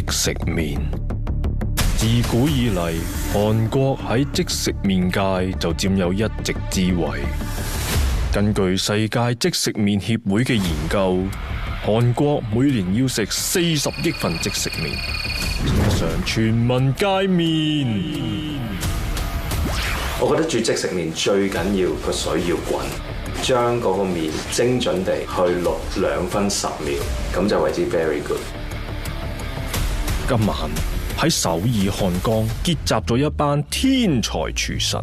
即食麵。自古以嚟，韓國喺即食麵界就佔有一席之位。根據世界即食麵協會嘅研究，韓國每年要食40億份即食麵，稱上全民皆麵。我覺得煮即食麵最緊要個水要滾，將嗰個麵精準地去淥2分10秒，咁就為之 very good。今晚喺首爾漢江結集咗一班天才廚神。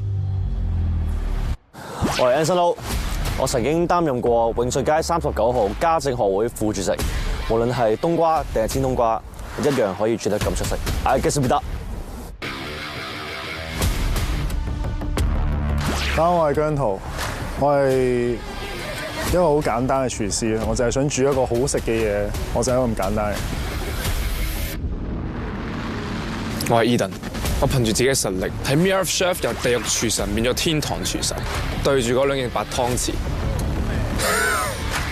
我係 Anson Lo， 我曾經擔任過永順街39號家政學會副主席，無論係冬瓜定係煎冬瓜，一樣可以煮得咁出色。I guess we得。我係姜濤，我係一個好簡單嘅廚師，我就係想煮一個好食嘅嘢，我就係咁簡單嘅。我係 Eden， 我憑住自己嘅實力喺 Mirror Chef 由地獄廚神變咗天堂廚神，對住嗰2件白湯匙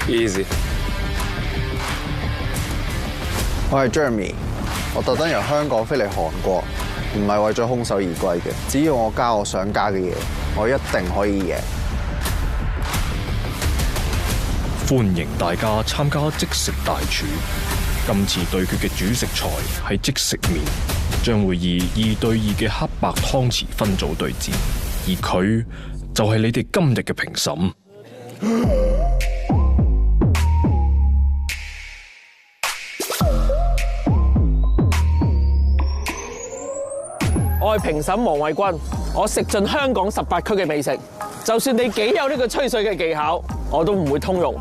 ，easy。我係 Jeremy， 我特登由香港飛嚟韓國，唔係為咗空手而歸嘅。只要我加我想加嘅嘢，我一定可以贏。歡迎大家參加即食大廚。今次對決嘅主食材係即食麵，將會以2對2嘅黑白湯匙分組對戰，而佢就係你哋今日嘅評審。我係評審黃偉君，我食盡香港18區嘅美食，就算你幾有呢個吹水嘅技巧，我都唔會通融，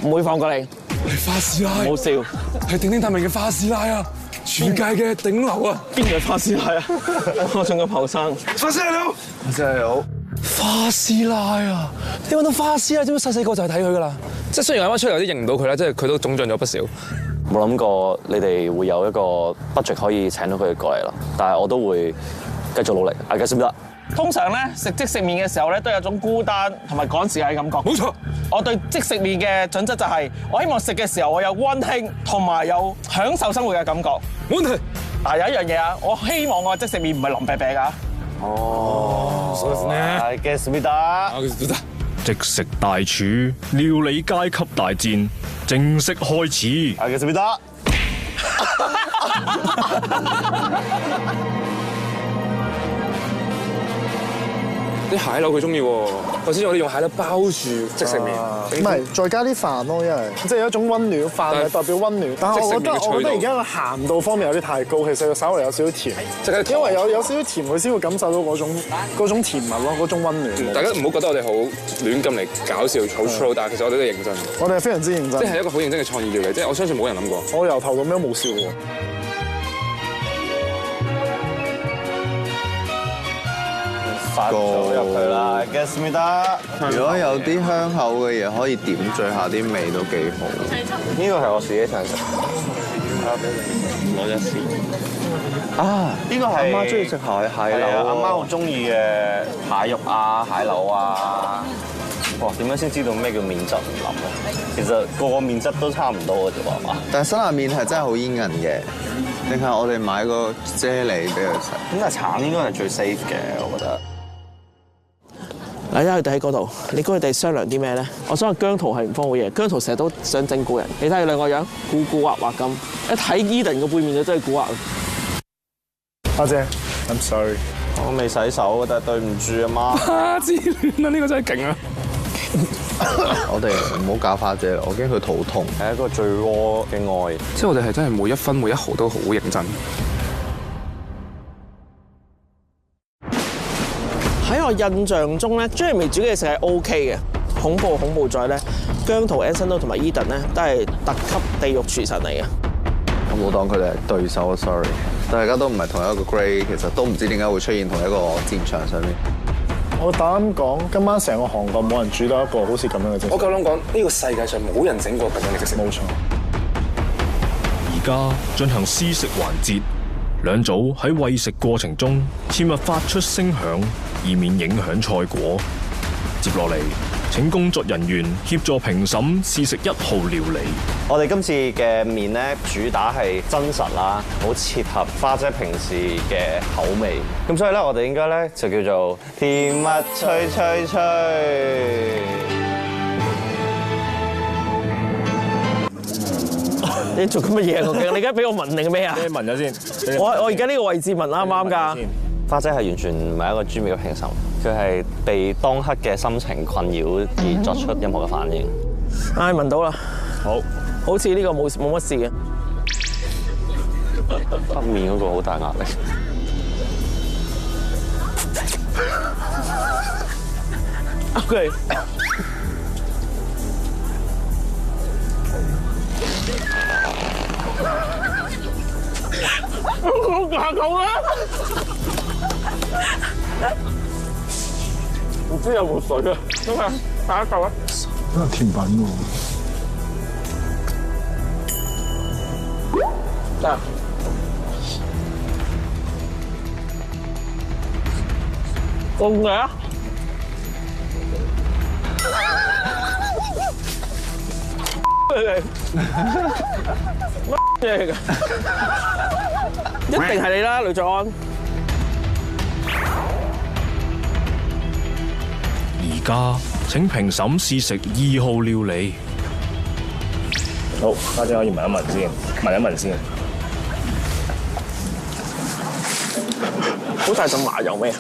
唔會放過你。係花師奶，唔好笑，係鼎鼎大名嘅花師奶啊！全界嘅頂流啊！邊個係花師奶啊？我仲咁後生。花師奶你好，花師奶你好，花師奶啊！你揾到花師奶，知唔知細個就係睇佢噶啦？即係雖然啱啱出嚟有啲認唔到佢啦，即係佢都總進咗不少。冇諗過你哋會有一個 budget 可以請到佢哋過嚟啦，但係我都會繼續努力。I guess we得。通常咧食即食麵嘅時候咧，都有種孤單同埋趕時間嘅感覺。冇錯，我對即食麵嘅準則就係，我希望食嘅時候我有溫馨同埋有享受生活嘅感覺。冇問題。但係有一樣嘢啊，我希望我嘅即食麵唔係腍啤啤㗎。哦I guess we 得。即食大廚料理階級大戰正式開始。I guess we 得。啲蟹柳佢中意喎，頭先我哋用蟹柳包住即食麵，唔係再加啲飯咯，因為即係有一種溫暖，飯係代表溫暖。但係我覺得而家個鹹度方面有啲太高，其實稍微有少少甜，因為有少少甜，佢先會感受到嗰種甜蜜咯，嗰種溫暖。大家唔好覺得我哋好亂咁嚟搞笑、好 troll，但係其實我哋都係認真。我哋係非常之認真，即係一個好認真嘅創意料理，即係我相信冇人諗過。我由頭到尾都冇笑過。發咗入去啦 ，guess me 得。如果有啲香口嘅嘢可以點綴下啲味都幾好。呢個係我自己想食。攞一試。啊！呢個係阿媽中意食蟹柳，阿媽好中意嘅蟹肉啊、蟹柳啊。哇！點樣先知道咩叫麵質唔腍咧？其實個個麵質都差唔多嘅啫喎，係嘛？但係辛辣麵係真係好煙韌嘅，定係我哋買個啫喱俾佢食？咁但係橙應該係最 safe 嘅，我覺得。嗱，佢哋喺嗰度，你估佢哋商量啲咩咧？我想話姜濤係唔方好嘢，姜濤成日都想整蠱人。你睇佢兩個樣，古古惑惑咁，一睇 Eden 個背面就真係古惑。阿姐 ，I'm sorry，我未洗手，但係對唔住阿媽。花之戀啊！呢個真係勁啊！我哋唔好搞花姐啦，我驚佢肚痛。係一個最 raw 嘅愛，即係我哋係真係每一分每一毫都好認真。喺我印象中咧，Jeremy煮嘅食係 OK 嘅。恐怖在咧，姜濤、Anson Lo 同埋 Eden 咧都係特級地獄廚神嚟嘅。我冇當佢哋係對手啊 ，sorry。大家都唔係同一個 grade，其實都唔知點解會出現同一個戰場上面。我膽講，今晚成個韓國冇人煮到一個好似咁樣嘅即食。我夠膽講，呢個世界上冇人整過咁樣嘅即食。冇錯。而家進行試食環節，兩組喺餵食過程中切勿發出聲響，以免影響賽果。接落嚟，請工作人員協助評審試食1號料理。我哋今次嘅麵咧，主打係真實啦，好切合花姐平時嘅口味。咁所以咧，我哋應該咧就叫做甜蜜脆脆脆。你做緊乜嘢啊？究竟你而家俾我聞定咩啊？你聞咗先。我而家呢個位置聞啱唔啱㗎？花姐係完全唔係一個專業嘅評審，佢係被當刻嘅心情困擾而作出任何嘅反應。唉，聞到啦。好似呢個冇乜事嘅。北面嗰個好大壓力。OK。我下口啦！唔知有冇水啊？咁啊，下一嚿啊！都係甜品喎。得。凍嘅啊！乜嘢嚟㗎？一定係你啦，呂爵安。而家請評審試食2號料理。好，花姐可以聞一聞先，聞一聞先。好大陣麻油味啊！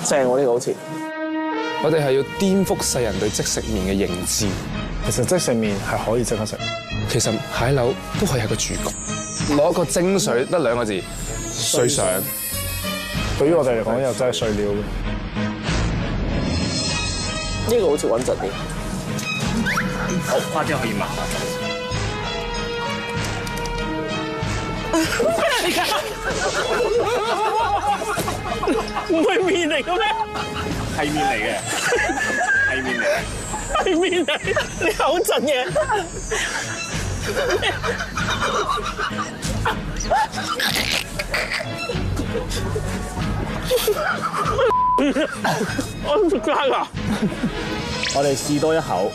正喎呢個好似。我哋係要顛覆世人對即食麵嘅認知。其實即食麵係可以即刻食。其實蟹柳都可以係個主角。攞個精髓得2個字，水上。對於我哋嚟講，又真係碎料嘅。呢個好似穩陣啲。好，花姐可以聞。唔係麵嚟嘅咩？係麵嚟嘅，係麵嚟嘅。係麵嚟，你口震嘅。我唔食㗎。我哋試多一口。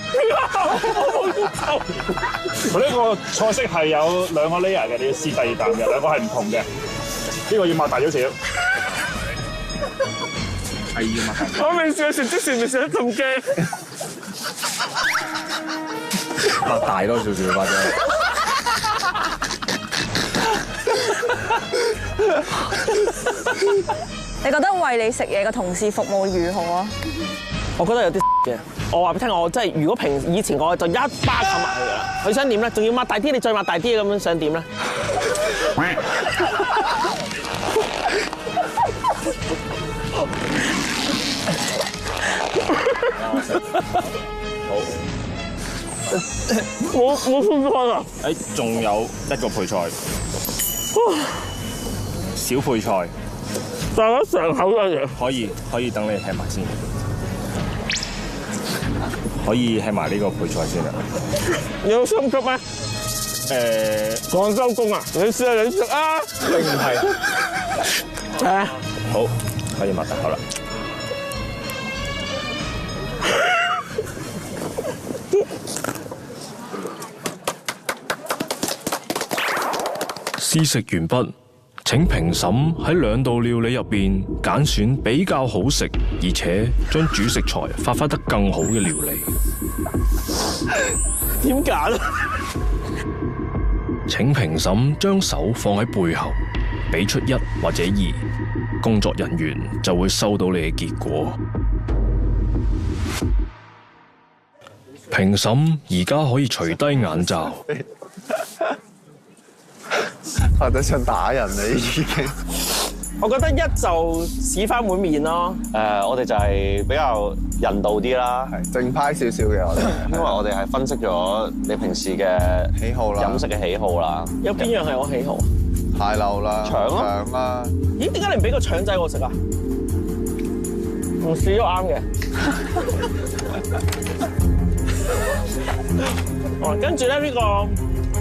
佢呢個菜式係有2個 layer 嘅，你要試第2啖嘅，2個係唔同嘅。呢個要擘大少少。係要擘大。我未試過食即食麵食得咁驚。擘大多少少花姐。你覺得為你食嘢嘅同事服務如何啊？我覺得有啲嘅。我話俾你聽，我真係如果以前我就一巴冚埋佢㗎啦。佢想點咧？仲要擘大啲，你再擘大啲咁樣想點咧？冇酸湯啊！仲有1個配菜，小配菜。大家成口嘅嘢。可以等你吃埋先，可以吃埋呢個配菜先啦。有心急咩？廣州公啊，你試下你食啊！並唔係。係。好，可以擘大口啦。試食完畢，請評審喺2道料理入邊揀選比較好食，而且將主食材發揮得更好嘅料理。點揀啊？請評審將手放喺背後，俾出1或者2，工作人員就會收到你嘅結果。評審而家可以除低眼罩。或者想打人你已經。我覺得1就試翻碗麵咯。我哋就係比較人道啲啦，係正派少少嘅我哋，因為我哋係分析咗你平時嘅喜好啦，飲食嘅喜好啦。有邊樣係我喜好？蟹柳啦，腸啦。咦？點解你唔俾個腸仔我食啊？唔試都啱嘅。跟住咧呢個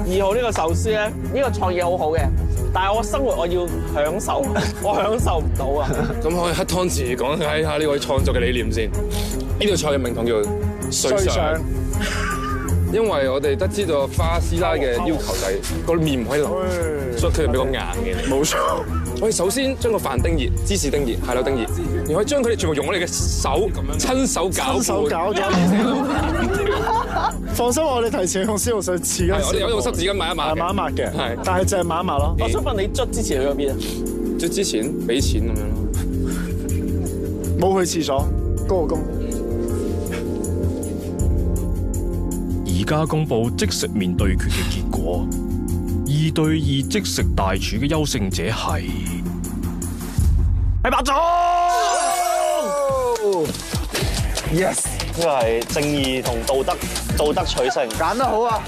2號呢個壽司咧，呢個創意好好嘅。但係我生活我要享受，我享受唔到啊！咁可以黑湯匙講解下呢位創作嘅理念先。呢道菜嘅名堂叫水上，因為我哋得知到花師奶嘅要求就係個麵唔可以腍，所以佢哋比較硬嘅。冇錯。我哋首先將個飯叮熱，芝士叮熱，蟹柳叮熱，然後將佢哋全部用我哋嘅手親手攪咗。放心，我哋提前用消毒水匙緊。我哋有用濕紙巾抹一抹，抹一抹嘅，係，但係淨係抹一抹咯。我想問你捽之前去咗邊啊？捽之前俾錢咁樣咯。冇去廁所，嗰個工。而家公佈即食麵對決嘅結果，2對2即食大廚嘅優勝者係白總。Yes， 呢個係正義同道德取勝，揀得好啊！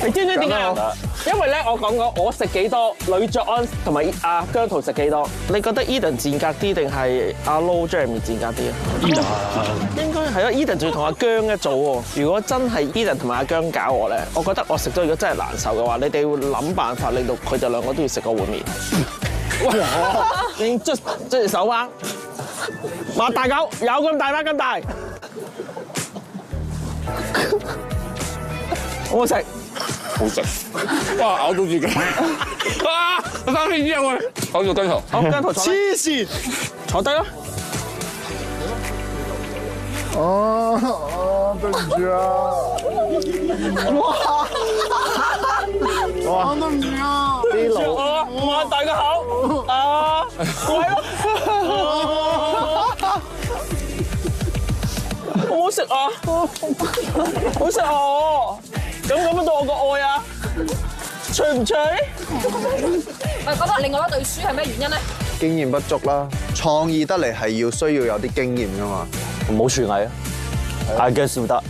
你知唔知點解啊？因為咧，我講過我食幾多，呂爵安同埋阿姜濤食幾多。你覺得 Eden 賤格啲定係阿 Low Jeremy 賤格啲啊 ？Eden 應該係啊 ，Eden 仲要同阿姜一組喎。如果真係 Eden 同埋阿姜搞我咧，我覺得我食咗如果真係難受嘅話，你哋會諗辦法令到佢哋兩個都要食個碗麵。你捽隻手啊！擘大狗有咁大嗎？咁大？好好食。好食，哇！咬到自己，啊！我生氣之後去，咬住姜濤，好姜濤黐線，坐低啦。對唔住啊！哇！對唔住啊！啲路擘大個口啊！喂好唔好食啊？好食啊！咁樣對我個愛啊？脆唔脆？喂，咁啊，另外一對書係咩原因咧？經驗不足啦，創意得嚟係需要有啲經驗噶嘛。唔好廚藝啊，大腳笑得。